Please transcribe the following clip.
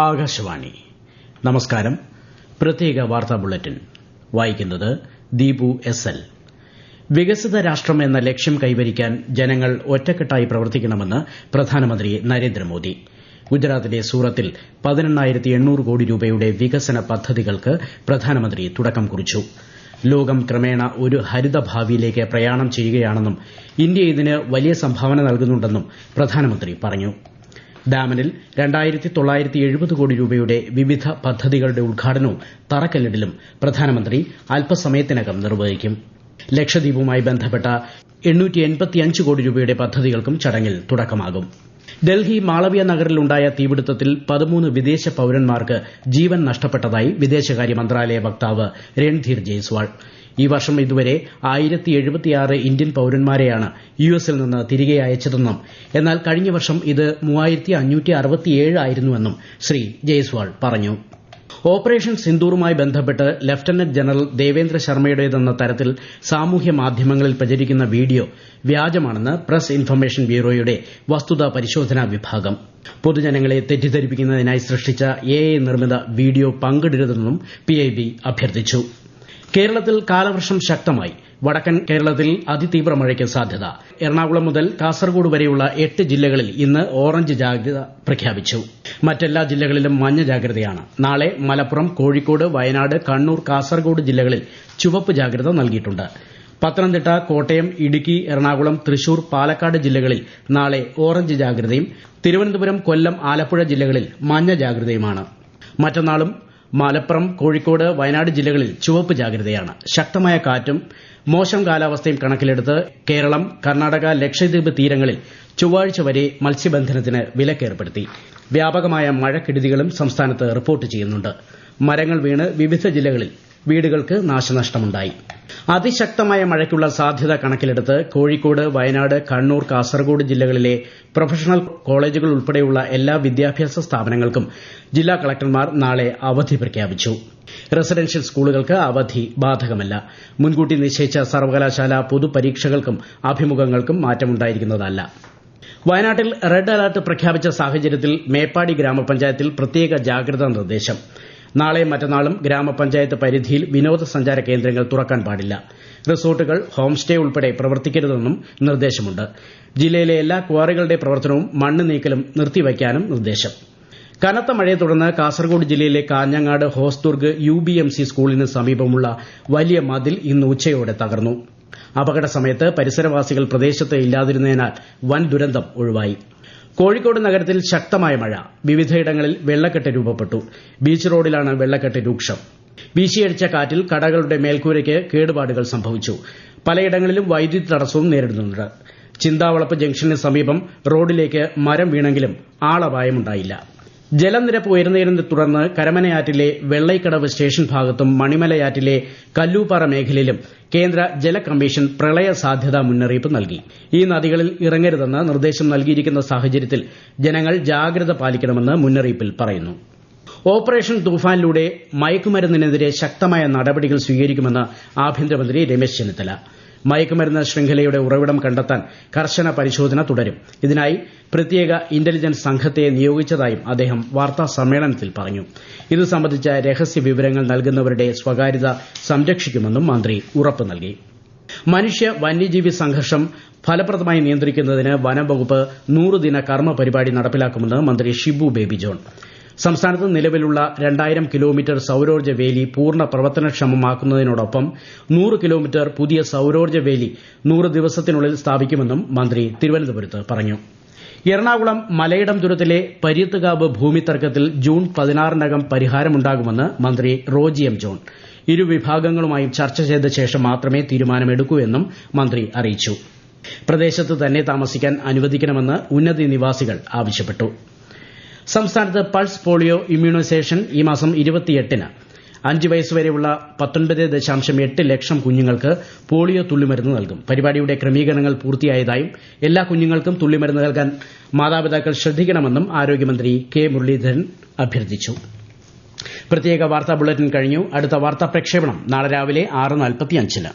ആകാശവാണി. നമസ്കാരം. പ്രത്യേക വാർത്താ ബുള്ളറ്റിൻ വായിക്കുന്നത് ദീപു എസ് എൽ. വികസിത രാഷ്ട്രം എന്ന ലക്ഷ്യം കൈവരിക്കാൻ ജനങ്ങൾ ഒറ്റക്കെട്ടായി പ്രവർത്തിക്കണമെന്ന് പ്രധാനമന്ത്രി നരേന്ദ്രമോദി. ഗുജറാത്തിലെ സൂറത്തിൽ 18,800 കോടി രൂപയുടെ വികസന പദ്ധതികൾക്ക് പ്രധാനമന്ത്രി തുടക്കം കുറിച്ചു. ലോകം ക്രമേണ ഒരു ഹരിത ഭാവിയിലേക്ക് പ്രയാണം ചെയ്യുകയാണെന്നും ഇന്ത്യ ഇതിന് വലിയ സംഭാവന നൽകുന്നുണ്ടെന്നും പ്രധാനമന്ത്രി പറഞ്ഞു. ഡാമനിൽ 2,970 കോടി രൂപയുടെ വിവിധ പദ്ധതികളുടെ ഉദ്ഘാടനവും തറക്കല്ലിടലും പ്രധാനമന്ത്രി അല്പസമയത്തിനകം നിർവഹിക്കും. ലക്ഷദ്വീപുമായി ബന്ധപ്പെട്ട 885 കോടി രൂപയുടെ പദ്ധതികൾക്കും ചടങ്ങിൽ തുടക്കമാകും. ഡൽഹി മാളവ്യ നഗറിലുണ്ടായ തീപിടുത്തത്തിൽ 13 വിദേശ പൌരന്മാർക്ക് ജീവൻ നഷ്ടപ്പെട്ടതായി വിദേശകാര്യ മന്ത്രാലയ വക്താവ് രൺധീർ ജയ്സ്വാൾ. ഈ വർഷം ഇതുവരെ 1076 ഇന്ത്യൻ പൌരന്മാരെയാണ് യുഎസിൽ നിന്ന് തിരികെ അയച്ചതെന്നും എന്നാൽ കഴിഞ്ഞ വർഷം ഇത് 3567 ആയിരുന്നുവെന്നും ശ്രീ ജയ്സ്വാൾ പറഞ്ഞു. ഓപ്പറേഷൻ സിന്ദൂറുമായി ബന്ധപ്പെട്ട് ലഫ്റ്റനന്റ് ജനറൽ ദേവേന്ദ്ര ശർമ്മയുടേതെന്ന തരത്തിൽ സാമൂഹ്യ മാധ്യമങ്ങളിൽ പ്രചരിക്കുന്ന വീഡിയോ വ്യാജമാണെന്ന് പ്രസ് ഇൻഫർമേഷൻ ബ്യൂറോയുടെ വസ്തുതാ പരിശോധനാ വിഭാഗം. പൊതുജനങ്ങളെ തെറ്റിദ്ധരിപ്പിക്കുന്നതിനായി സൃഷ്ടിച്ച AI നിർമ്മിത വീഡിയോ പങ്കിടരുതെന്നും PIB അഭ്യർത്ഥിച്ചു. കേരളത്തിൽ കാലവർഷം ശക്തമായി. വടക്കൻ കേരളത്തിൽ അതിതീവ്ര മഴയ്ക്ക് സാധ്യത. എറണാകുളം മുതൽ കാസർഗോഡ് വരെയുള്ള 8 ജില്ലകളിൽ ഇന്ന് ഓറഞ്ച് ജാഗ്രത പ്രഖ്യാപിച്ചു. മറ്റെല്ലാ ജില്ലകളിലും മഞ്ഞ ജാഗ്രതയാണ്. നാളെ മലപ്പുറം, കോഴിക്കോട്, വയനാട്, കണ്ണൂർ, കാസർഗോഡ് ജില്ലകളിൽ ചുവപ്പ് ജാഗ്രത നൽകിയിട്ടുണ്ട്. പത്തനംതിട്ട, കോട്ടയം, ഇടുക്കി, എറണാകുളം, തൃശൂർ, പാലക്കാട് ജില്ലകളിൽ നാളെ ഓറഞ്ച് ജാഗ്രതയും തിരുവനന്തപുരം, കൊല്ലം, ആലപ്പുഴ ജില്ലകളിൽ മഞ്ഞ ജാഗ്രതയുമാണ്. മറ്റന്നാളും മലപ്പുറം, കോഴിക്കോട്, വയനാട് ജില്ലകളിൽ ചുവപ്പ് ജാഗ്രതയാണ്. ശക്തമായ കാറ്റും മോശം കാലാവസ്ഥയും കണക്കിലെടുത്ത് കേരളം, കർണാടക, ലക്ഷദ്വീപ് തീരങ്ങളിൽ ചൊവ്വാഴ്ച വരെ മത്സ്യബന്ധനത്തിന് വിലക്കേർപ്പെടുത്തി. വ്യാപകമായ മഴക്കെടുതികളും സംസ്ഥാനത്ത് റിപ്പോർട്ട് ചെയ്യുന്നുണ്ട്. മരങ്ങൾ വീണ് വിവിധ ജില്ലകളിൽ വീടുകൾക്ക് നാശനഷ്ടമുണ്ടായി. അതിശക്തമായ മഴയ്ക്കുള്ള സാധ്യത കണക്കിലെടുത്ത് കോഴിക്കോട്, വയനാട്, കണ്ണൂർ, കാസർഗോഡ് ജില്ലകളിലെ പ്രൊഫഷണൽ കോളേജുകൾ ഉൾപ്പെടെയുള്ള എല്ലാ വിദ്യാഭ്യാസ സ്ഥാപനങ്ങൾക്കും ജില്ലാ കളക്ടർമാർ നാളെ അവധി പ്രഖ്യാപിച്ചു. റെസിഡൻഷ്യൽ സ്കൂളുകൾക്ക് അവധി ബാധകമല്ല. മുൻകൂട്ടി നിശ്ചയിച്ച സർവകലാശാല പൊതുപരീക്ഷകൾക്കും അഭിമുഖങ്ങൾക്കും മാറ്റമുണ്ടായിരിക്കുന്നതല്ല. വയനാട്ടിൽ റെഡ് അലർട്ട് പ്രഖ്യാപിച്ച സാഹചര്യത്തിൽ മേപ്പാടി ഗ്രാമപഞ്ചായത്തിൽ പ്രത്യേക ജാഗ്രതാ നിർദ്ദേശം. നാളെ മറ്റന്നാളും ഗ്രാമപഞ്ചായത്ത് പരിധിയിൽ വിനോദസഞ്ചാര കേന്ദ്രങ്ങൾ തുറക്കാൻ പാടില്ല. റിസോർട്ടുകൾ, ഹോം സ്റ്റേ ഉൾപ്പെടെ പ്രവർത്തിക്കരുതെന്നും നിർദ്ദേശമുണ്ട്. ജില്ലയിലെ എല്ലാ ക്വാറികളുടെ പ്രവർത്തനവും മണ്ണ് നീക്കലും നിർത്തിവയ്ക്കാനും നിർദ്ദേശം. കനത്ത മഴയെ തുടർന്ന് കാസർഗോഡ് ജില്ലയിലെ കാഞ്ഞങ്ങാട് ഹോസ്ദുർഗ് UBMC സ്കൂളിന് സമീപമുള്ള വലിയ മതിൽ ഇന്ന് ഉച്ചയോടെ തകർന്നു. അപകട സമയത്ത് പരിസരവാസികൾ പ്രദേശത്ത് ഇല്ലാതിരുന്നതിനാൽ വൻ ദുരന്തം ഒഴിവായി. കോഴിക്കോട് നഗരത്തിൽ ശക്തമായ മഴ. വിവിധയിടങ്ങളിൽ വെള്ളക്കെട്ട് രൂപപ്പെട്ടു. ബീച്ച് റോഡിലാണ് വെള്ളക്കെട്ട് രൂക്ഷം. വീശിയടിച്ച കാറ്റിൽ കടകളുടെ മേൽക്കൂരയ്ക്ക് കേടുപാടുകൾ സംഭവിച്ചു. പലയിടങ്ങളിലും വൈദ്യുതി തടസ്സവും നേരിടുന്നുണ്ട്. ചിന്താവളപ്പ് ജംഗ്ഷന് സമീപം റോഡിലേക്ക് മരം വീണെങ്കിലും ആളപായമുണ്ടായില്ല. ജലനിരപ്പ് ഉയർന്നതിനെ തുടർന്ന് കരമനയാറ്റിലെ വെള്ളൈക്കടവ് സ്റ്റേഷൻ ഭാഗത്തും മണിമലയാറ്റിലെ കല്ലൂപ്പാറ മേഖലയിലും കേന്ദ്ര ജല കമ്മീഷൻ പ്രളയ സാധ്യതാ മുന്നറിയിപ്പ് നൽകി. ഈ നദികളിൽ ഇറങ്ങരുതെന്ന് നിർദ്ദേശം നൽകിയിരിക്കുന്ന സാഹചര്യത്തിൽ ജനങ്ങൾ ജാഗ്രത പാലിക്കണമെന്ന് മുന്നറിയിപ്പിൽ പറയുന്നു. ഓപ്പറേഷൻ തൂഫാനിലൂടെ മയക്കുമരുന്നിനെതിരെ ശക്തമായ നടപടികൾ സ്വീകരിക്കുമെന്ന് ആഭ്യന്തരമന്ത്രി രമേശ് ചെന്നിത്തല. മയക്കുമരുന്ന് ശൃംഖലയുടെ ഉറവിടം കണ്ടെത്താൻ കർശന പരിശോധന തുടരും. ഇതിനായി പ്രത്യേക ഇന്റലിജൻസ് സംഘത്തെ നിയോഗിച്ചതായും അദ്ദേഹം വാർത്താ സമ്മേളനത്തിൽ പറഞ്ഞു. ഇത് സംബന്ധിച്ച രഹസ്യ വിവരങ്ങൾ നൽകുന്നവരുടെ സ്വകാര്യത സംരക്ഷിക്കുമെന്നും മന്ത്രി ഉറപ്പ് നൽകി. മനുഷ്യ വന്യജീവി സംഘർഷം ഫലപ്രദമായി നിയന്ത്രിക്കുന്നതിന് വനം വകുപ്പ് 100 ദിന കർമ്മ പരിപാടി നടപ്പിലാക്കുമെന്ന് മന്ത്രി ഷിബു ബേബി ജോൺ. സംസ്ഥാനത്ത് നിലവിലുള്ള 2000 കിലോമീറ്റർ സൌരോർജ്ജ വേലി പൂർണ്ണ പ്രവർത്തനക്ഷമമാക്കുന്നതിനോടൊപ്പം 100 കിലോമീറ്റർ പുതിയ സൌരോർജ്ജ വേലി 100 ദിവസത്തിനുള്ളിൽ സ്ഥാപിക്കുമെന്നും മന്ത്രി തിരുവനന്തപുരത്ത് പറഞ്ഞു. എറണാകുളം മലയിടംതുരത്തിലെ പര്യത്തുകാവ് ഭൂമി തർക്കത്തിൽ ജൂൺ 16-നകം പരിഹാരമുണ്ടാകുമെന്ന് മന്ത്രി റോജി എം ജോൺ. ഇരുവിഭാഗങ്ങളുമായും ചർച്ച ചെയ്ത ശേഷം മാത്രമേ തീരുമാനമെടുക്കൂ എന്നും മന്ത്രി അറിയിച്ചു. പ്രദേശത്ത് തന്നെ താമസിക്കാൻ അനുവദിക്കണമെന്ന് ഉന്നതി നിവാസികൾ ആവശ്യപ്പെട്ടു. സംസ്ഥാനത്ത് പൾസ് പോളിയോ ഇമ്മ്യൂണൈസേഷൻ ഈ മാസം 28-ന് 5 വയസ്സുവരെയുള്ള 19.8 ലക്ഷം കുഞ്ഞുങ്ങൾക്ക് പോളിയോ തുള്ളിമരുന്ന് നൽകും. പരിപാടിയുടെ ക്രമീകരണങ്ങൾ പൂർത്തിയായതായും എല്ലാ കുഞ്ഞുങ്ങൾക്കും തുള്ളിമരുന്ന് നൽകാൻ മാതാപിതാക്കൾ ശ്രദ്ധിക്കണമെന്നും ആരോഗ്യമന്ത്രി കെ മുരളീധരൻ അഭ്യർത്ഥിച്ചു. പ്രത്യേക വാർത്താ ബുള്ളറ്റിൻ കഴിഞ്ഞു. അടുത്ത വാർത്താ പ്രക്ഷേപണം നാളെ രാവിലെ 6:45-ന്.